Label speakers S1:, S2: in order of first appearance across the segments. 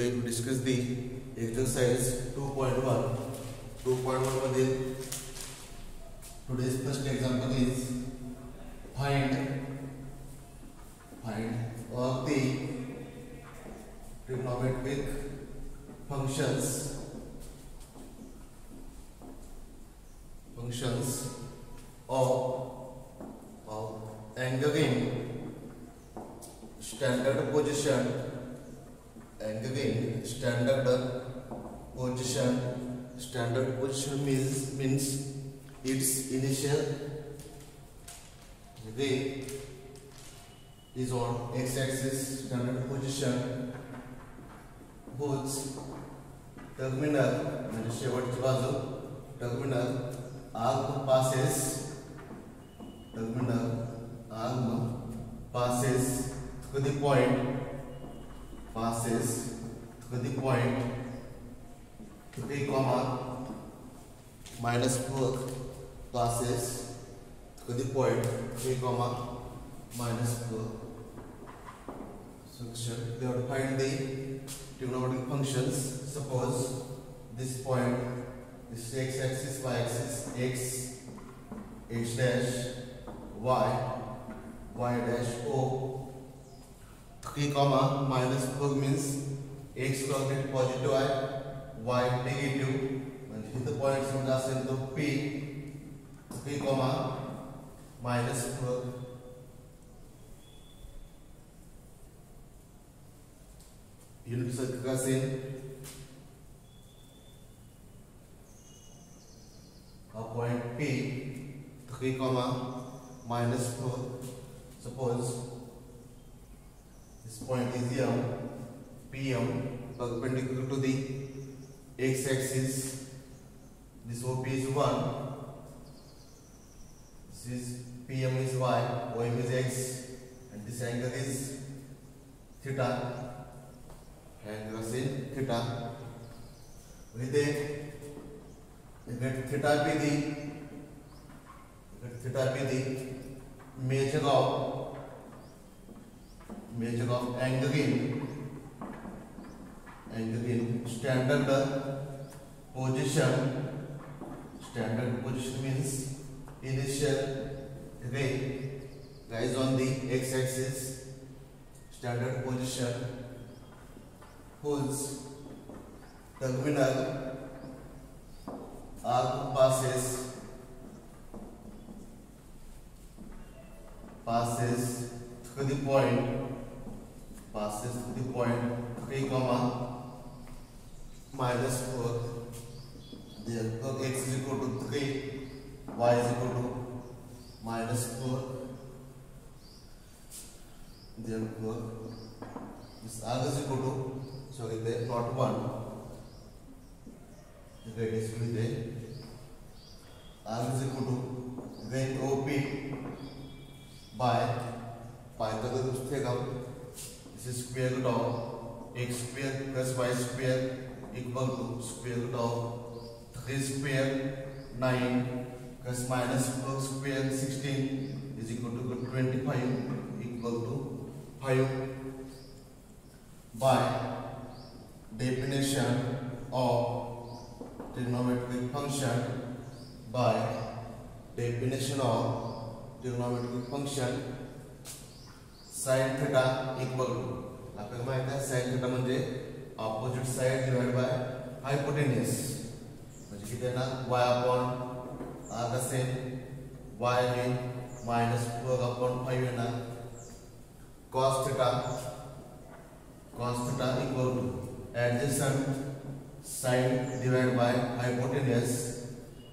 S1: Today we discuss the exercise 2.1. 2.1 मध्ये today's first example is find of the trigonometric functions of angle in standard position. Standard position means its initial ray is on x-axis. Standard position whose terminal म्हणजे शेवटची बाजू terminal arm passes to the point 3, minus 4 passes to the point 3, minus 4. So we have to find the trigonometric functions. Suppose this point, this x-axis, y-axis, x dash, y dash, o. 3, minus 4 means x coordinate positive y negative. म्हणजे इथं point समजा असेल तो p 3, minus 4. Unit circle का असेल हा point p 3, minus 4. Suppose this point is PM perpendicular to the x-axis. This OP is 1. This is PM is y, OM is x, and this angle is theta. Angle is theta. With let theta be the measure of angle in standard position. Standard position means initial ray lies on the x-axis. Standard position whose terminal arc passes to the point 3, minus 4. Therefore x is equal to 3, y is equal to minus 4. Therefore this arc is equal to, not 1. The radius will be there. Arc is equal to then OP by pi का तो उठेगा. This is square root of x square plus y square equal to square root of 3 square 9 plus minus 4 square 16 is equal to 25 equal to 5. By definition of trigonometric function, sin theta equal to, आपल्याला माहित आहे sin theta म्हणजे opposite side divided by hypotenuse. म्हणजे किती आहे ना y upon r असेल, y आहे minus 4/5 आहे ना. cos theta equal to adjacent side divided by hypotenuse.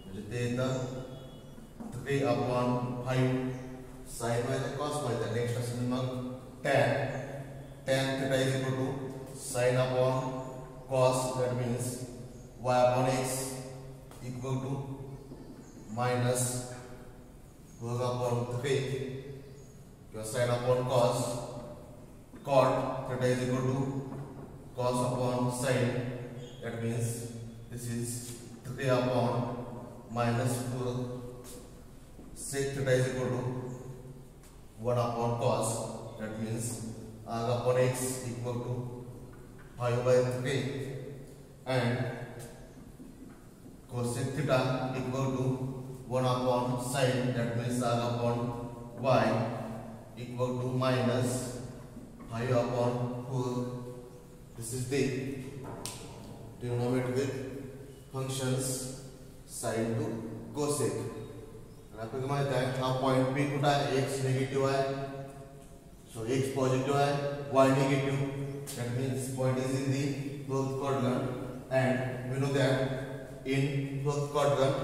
S1: म्हणजे ते येतं 3/5. sin माहिती आहे, cos माहिती आहे. नेक्स्ट असेल मग tan theta is equal to sin upon cos. That means y upon x equal to minus 4/3 plus sin upon cos. Cot theta is equal to cos upon sin. That means this is 3/-4. Sec theta is equal to 1/cos. That means r upon x equal to 5/3 and cosec theta equal to 1 upon sin, that means r upon y equal to minus 5 upon 4. This is the trigonometric functions sin to cosec. आपल्याला माहित आहे हा point P कुठे आहे, x negative आहे, so x positive आहे, y negative, that means point is in the fourth quadrant and we know that in fourth quadrant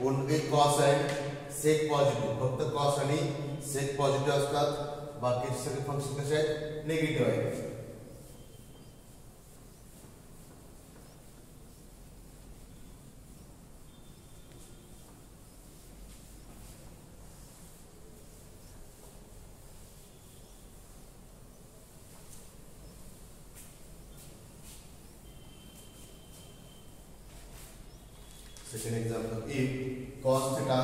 S1: only cos and sec positive, फक्त cos आणि sec positive असतात, बाकीचे सगळे function कसे आहेत, negative आहेत. Second example, if cos theta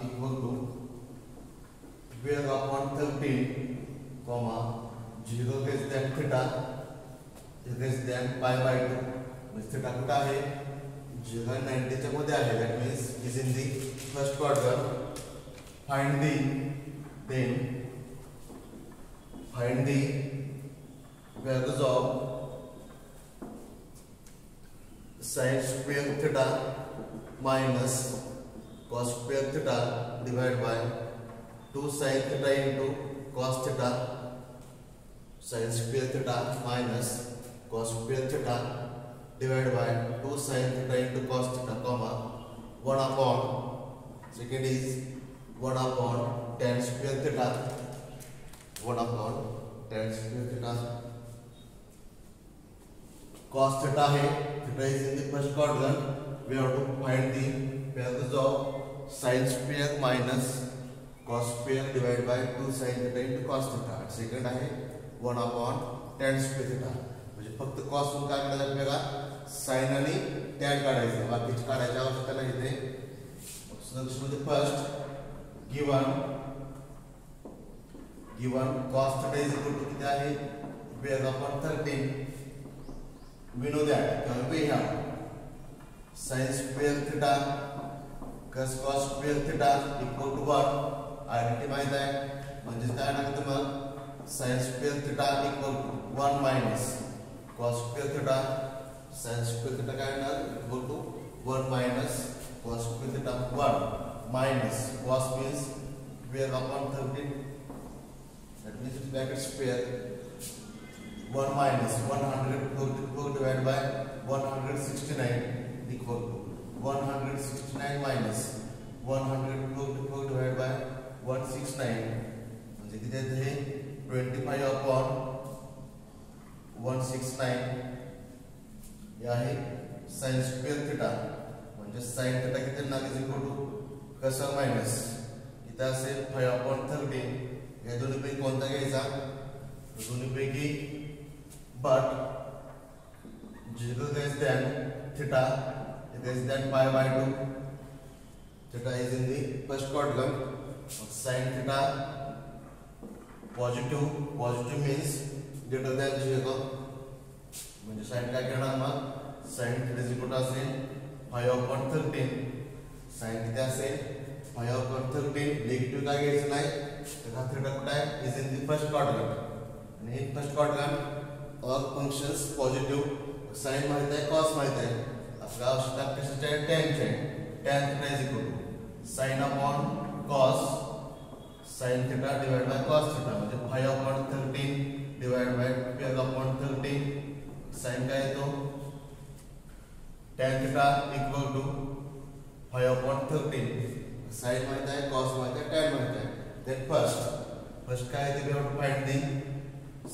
S1: equal to 12 upon 13, comma 0 less than theta less than pi by 2. म्हणजे theta कुठे आहे, 0 आणि 90 च्या मध्ये आहे, that means is in the first quadrant. Find the values of sin square theta minus cos square theta divided by 2 sin theta into cos theta. Sin square theta minus cos square theta divided by 2 sin theta into cos theta, comma 1 upon, second is 1 upon tan square theta, 1 upon tan square theta. Cos theta है, theta is in the first quadrant. We have to find the values of sin square minus cos square divided by 2 sin theta into cos theta. Second है 1 upon tan square theta. म्हणजे फक्त cos म्हणून काय काढायचं आपल्याला, sin आणि tan काढायचं, बाकीचे काढायची आवश्यकता नाही इथे. मध्ये first given cos theta is equal to किती आहे, 12 upon 13. We know that we have sin square theta cos square theta equal to 1. Identity माहित आहे, म्हणजे काय टाकतो मग sin square theta equal to 1 minus cos square theta. sin square theta काय येणार, equal to 1 minus cos square theta. 1 minus cos means 12 upon 13, that means it's bracket square. 1 minus 144 divided by 169 equal to 169 minus 144 divided by 169, म्हणजे किती आहे, 25 upon 169. हे आहे sin square theta, म्हणजे sin theta किती ना equal to कसं minus इथे असेल 5 upon 13. या दोन्हीपैकी कोणता घ्यायचा, दोन्हीपैकी but 0 less than theta less than pi by 2. Theta is in the first quadrant. Sin theta positive means greater than 0. म्हणजे sin काय करणार मग, sin theta is equal to असेल 5 upon 13. sin किती असेल 5 upon 13. निगेटिव्ह काय घ्यायचं नाही, तर हा theta कुठे आहे, is in the first quadrant. आणि in first quadrant all functions positive. sin माहित आहे, cos माहित आहे, आपल्याला आवश्यकता कशाची आहे, tan ची आहे. tan theta is equal to sin upon cos sin theta divided by cos theta, म्हणजे 5 upon 13 divided by 12 upon 13. sin काय येतो, tan theta equal to 5 upon 13. sin माहित आहे, cos माहित आहे, tan माहित आहे. then first काय आहे, we have to find the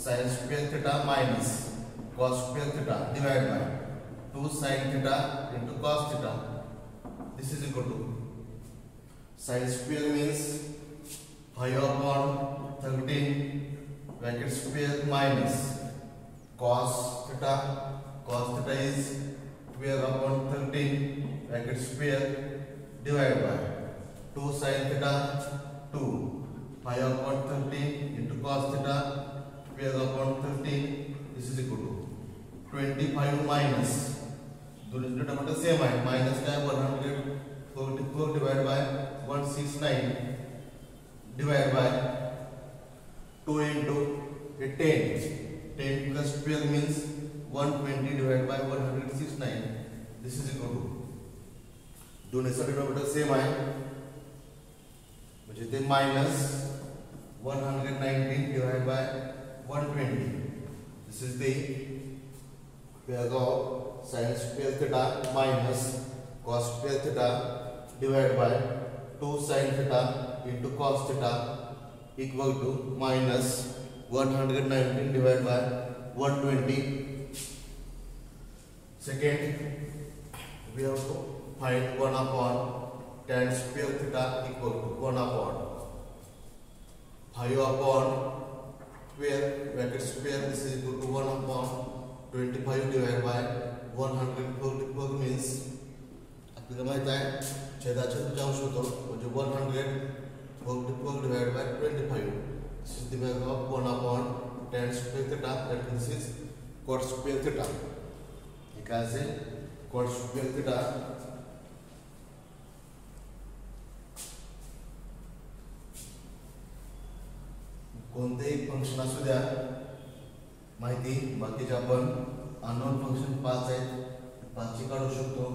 S1: sin square theta minus cos square theta divided by 2 sin theta into cos theta. This is equal to sin square means 5 upon 13 bracket square minus cos theta. Cos theta is 12 upon 13 bracket square divided by 2 sin theta 2 5 upon 13 into cos theta 12 upon 13. This is equal to 25 minus दोनों टमाटर same है minus का 144 divide by 169 divide by 2 into 10 plus 12 means 120 divided by 169. This is equal to दोनों सभी टमाटर same है मुझे ते minus 119 divided by 120. This is the value of sin square theta minus cos square theta divided by 2 sin theta into cos theta equal to minus 119 divided by 120. Second, we have to find 1 upon tan square theta equal to 1 upon 5 upon 12 bracket square. This is equal to 1 upon 25 divided by 144 means आपल्याला माहित आहे छेदाचे अंश होतो म्हणजे 144 divided by 25. This is the value of 1 upon tan square theta. That means this is cot square theta. एक ऐसे cot square theta कोणतेही function असू द्या माहिती बाकीचे आपण अननोन फंक्शन 5 आहेत 5 ची काढू शकतो.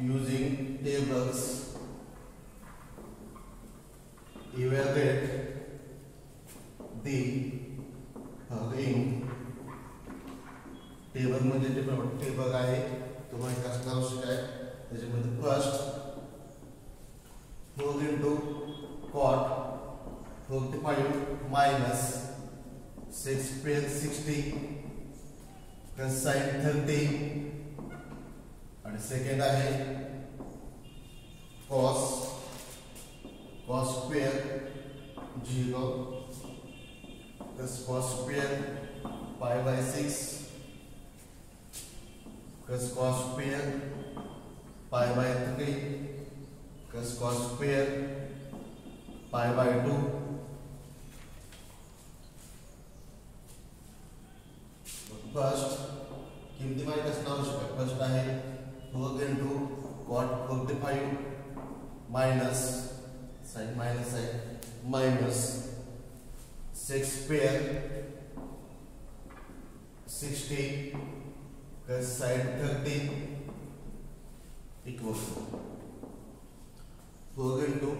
S1: using tables evaluate the following. Table मध्ये टेबल आहे तो माहित असणे आवश्यक आहे. त्याच्यामध्ये first 4 into cot 45 minus 6 square 60 plus sin 30 आणि सेकंड आहे cos square 0 plus cos square pi by 6 plus cos square pi by 3 plus cos square pi by 2. First किमती माहित असणे आवश्यक आहे. फर्स्ट आहे 4 into cot 45 minus sin minus sin minus 6 square 60 plus sin 30 equals 4 into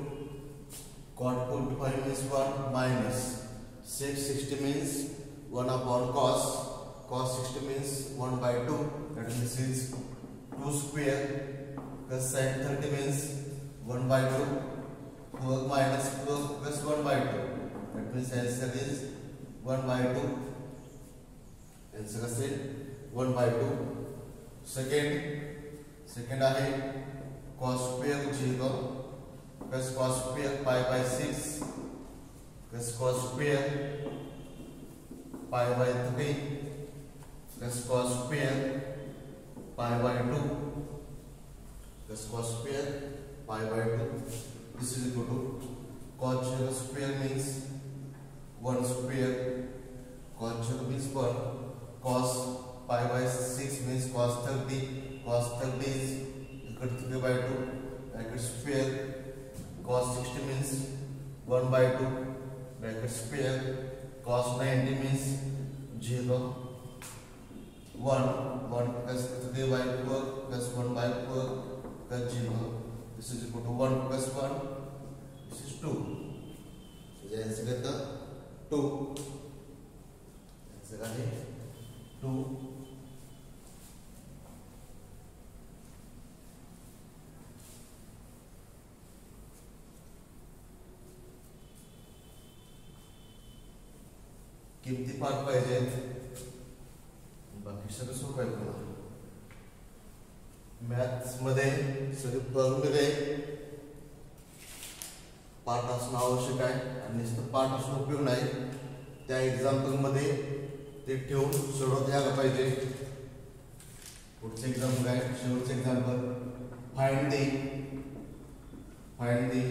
S1: cot 45 means 1 minus 660 means 1 upon cos 60 means 1 by 2. That means is 2 square plus sin 30 means 1 by 2. 4 minus 4 plus 1 by 2. That means answer is 1 by 2. Answer is 1 by 2. Second आहे cos square 0 plus cos square pi by 6 plus cos square pi by 3 plus cos square pi by 2 plus cos square pi by 2. This is equal to cos 0 square means 1 square, cos 0 means 1, cos pi by 6 means cos 30 is equal to 3 by 2 bracket square, cos 60 means 1 by 2 bracket square, cos 90 means 0 1 plus 3 by 4 plus 1 by 4 plus 0. This is equal to 1 plus 1. This is 2. So the answer is 2. Answer is 2. किमती पाठ पाहिजेत, बाकी सगळं सोपं आहे. तुम्हाला maths मध्ये सगळे फॉर्म्युले पाठ असणं आवश्यक आहे आणि नुसतं पाठ असणं उपयोग नाही. त्या एक्झाम्पल मध्ये ते ठेवून सोडवता यायला पाहिजे. पुढचं एक्झाम्पल आहे, शेवटचं example. Find the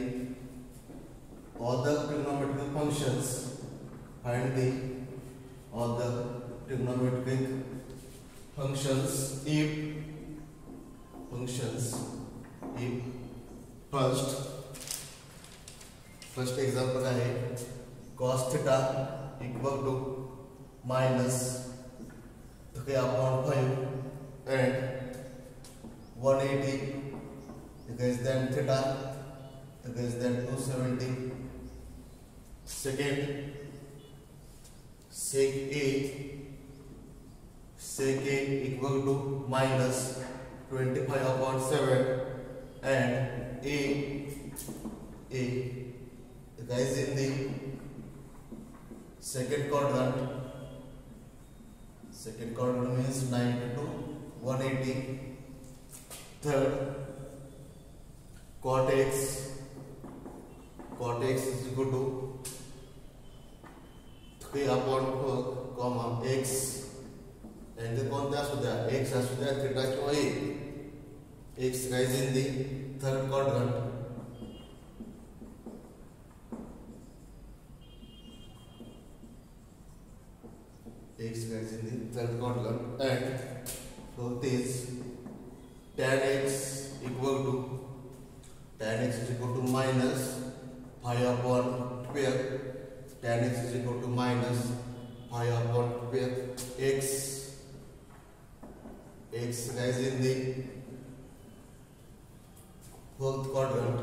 S1: all the trigonometric functions. Find the all the trigonometric functions if first example आहे cos theta equal to minus 3/5 and 180 against then theta against then 270. Second, sec A equal to minus 25/7 and A guys in the second quadrant means 90 to 180. Third, cot x is equal to 3/4 comma x angle कोणता असू द्या, x असू द्या, theta किंवा a. x guys in the third quadrant. X guys in the third quadrant and fourth is tan x is equal to minus 5/12. Tan x is equal to minus 5/12 x guys in the fourth quadrant.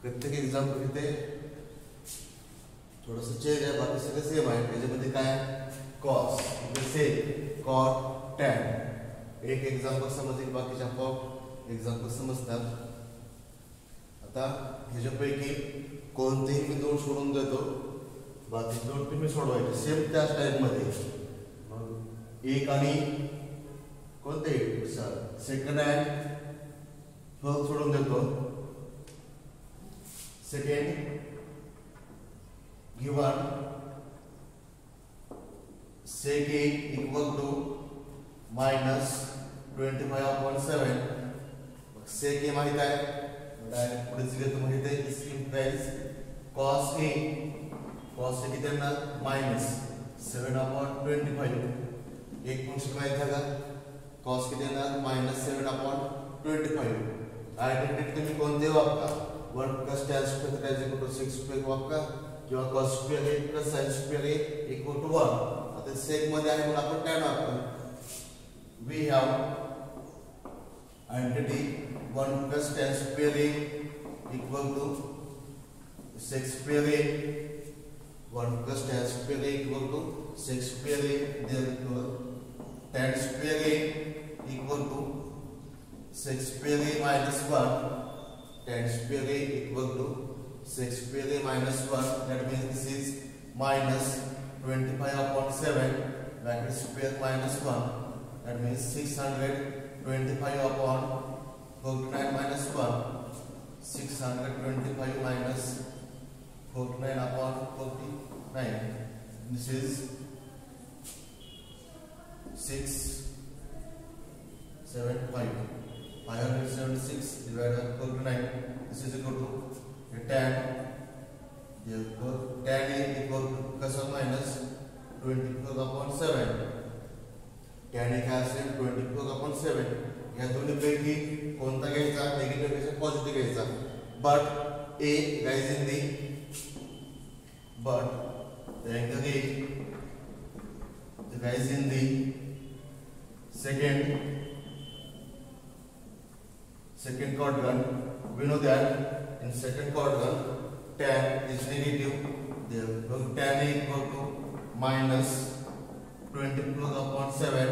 S1: प्रत्येक example इथे थोडस change आहे, बाकी सगळं same आहे. त्याच्यामध्ये काय cos same, cot, tan. एक एक्झाम्पल समजतील, बाकीच्या एक्झाम्पल समजतात. आता ह्याच्यापैकी कोणतेही मी दोन सोडून देतो, बाकी दोन तुम्ही सोडवायचे सेम त्या स्टाईलमध्ये. मग एक आणि कोणते सेकंड अँड फोर्थ सोडून देतो. Second, given sec A equal to minus 25/7. sec A माहित आहे, डायरेक्ट पुढे घेतो. म्हणजे ते सिम्प्लाइज cos A किती येणार मायनस 7/25. एक फंक्शन माहित आहे का, cos किती येणार मायनस 7/25. आयडेंटिटी तुम्ही कोणते वापरा, 1 plus tan square theta is equal to 6 square वापरा किंवा cos square A plus sin square A equal to 1. आता sec मध्ये आहे म्हणून आपण tan वापरू. We have identity 1 plus tan square A equal to 6 square A. 1 plus tan square A equal to 6 square A. Therefore, tan square A equal to 6 square A minus 1. Tan square A equal to 6 square A minus 1. That means this is minus 25/7 bracket square minus 1. That means 625/49 minus 1. 625 minus 49/49. This is 675. 576 divided by 49. This is equal to tan. Therefore, tan A equal to plus or minus 24/7. Tan A काय असेल 24/7. या दोन्ही पैकी कोणता घ्यायचा, negative घ्यायचा, positive घ्यायचा. But A guys in the angle A guys in the second quadrant. We know that in second quadrant tan is negative. Therefore, tan A equal to minus 24/7.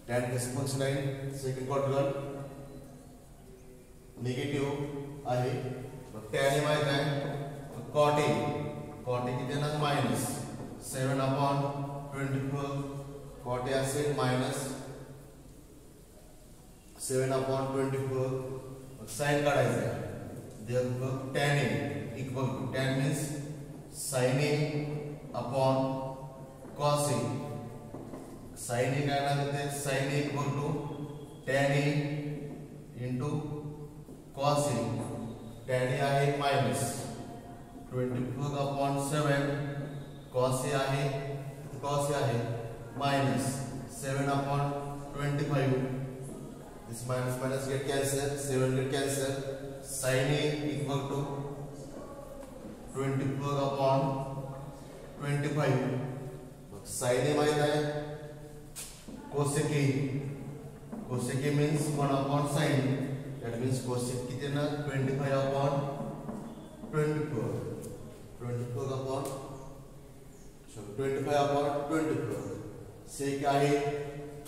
S1: Tan is function in second quadrant. Negative आहे. tan ए माहित आहे, cot ए किती येणार minus 7/24. cot ए असेल minus 7/24. Sign काढायचं आहे. therefore tan a equal to tan means sin a upon cos a. sin a काय लागते, sin a equal to tan a into cos a. tan a आहे मायनस 24/7. cos a आहे minus 7/25. this minus get cancel, 7 get cancel. sin a equal to 24/25. sin a माहित आहे, cosec a means 1/sin. that means cosec किती ना 25/24. 25/24. sec आहे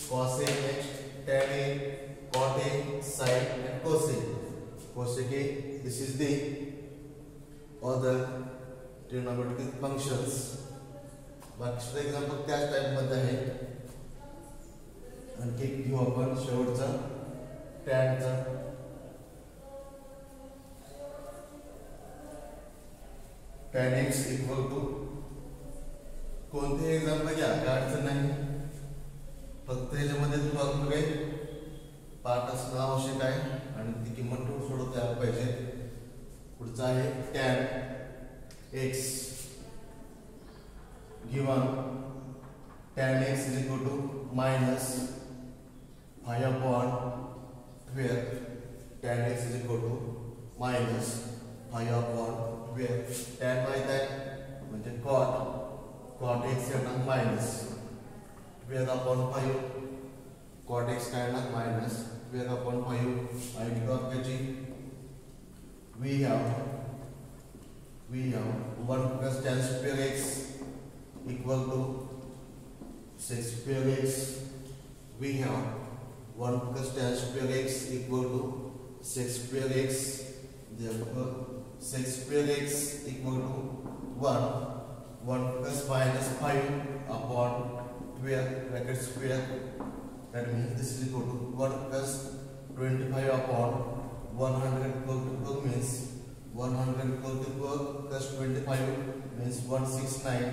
S1: cos a, next tan a, cot a, sin and cosec. cosec a, this is the other trigonometric functions. बाकीचे example त्याच type मध्ये आहे. आणखी घेऊ आपण शेवटचा टॅनचा. tan x इक्वल टू कोणते एक्झाम्पल घ्या, काय अडचण नाही. फक्त याच्यामध्ये तुम्हाला काही पार्ट असणं आवश्यक आहे आणि ती किंमत सोडवता यायला पाहिजे. पुढचा आहे tan x given tan x is equal to minus 5/12. tan x is equal to minus 5/12. tan माहित आहे म्हणजे cot x येणार मायनस 12/5. cot x काय येणार मायनस 12/5. आणि डॉट त्याची we have 1 plus tan square x equal to 6 square x. we have 1 plus tan square x equal to 6 square x. therefore 6 square x equal to 1 plus minus 5/12 bracket square. that means this is equal to 1 plus 25/124 means 124 plus 25 means 169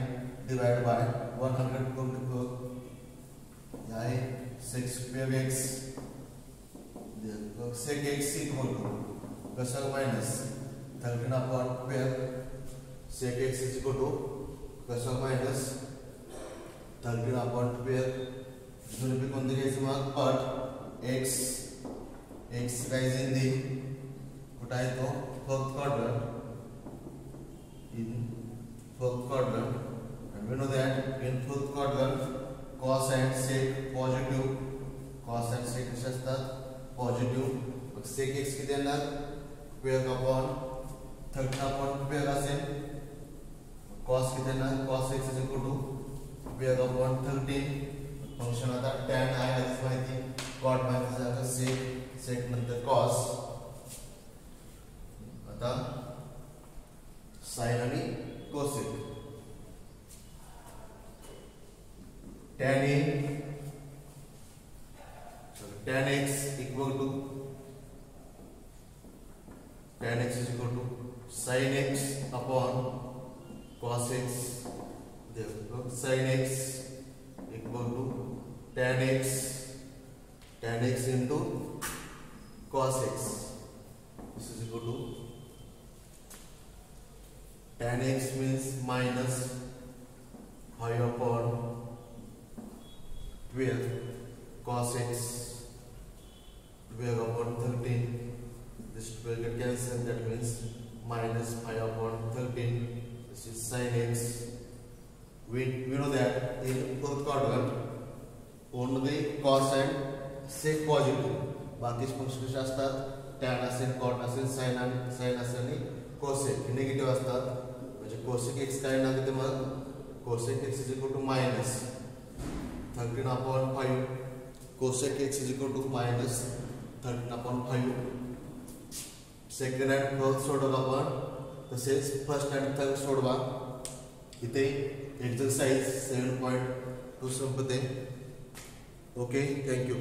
S1: divided by 124. यह है 6 square x. therefore sec x equal to plus or minus 13/12. sec x is equal to plus or minus 13/12. दोन्ही पे कोणते घ्यायचं मग part x rise in दी कुठे आहे तो fourth quadrant. and we know that in fourth quadrant cos and sec positive. cos and sec कसे असतात positive. मग sec x किती येणार 12/13/12 असेल. cos किती येणार cos x is equal to 12/13. Function आता tan आहे आधीच माहिती, cot माहिती झालं, sec नंतर cos. आता sin आणि cosec. tan x equal to sin x upon cos x. therefore sin x equal to tan x into cos x. this is equal to tan x means minus 5/12 cos x 12/13. this 12 get cancelled, that means minus 5/13. this is sin x. we know that in fourth quadrant only cos and sec positive. बाकी function कसे असतात tan असेल cot असेल sin असेल आणि cosec negative असतात. म्हणजे cosec x काय लागते मग cosec x is equal to minus 13/5. cosec x is equal to minus 13/5. Second and fourth सोडवलं आपण, तसेच फर्स्ट अँड थर्ड सोडवा. इथे एक्सरसाइज 7.2 संपते. Okay, thank you.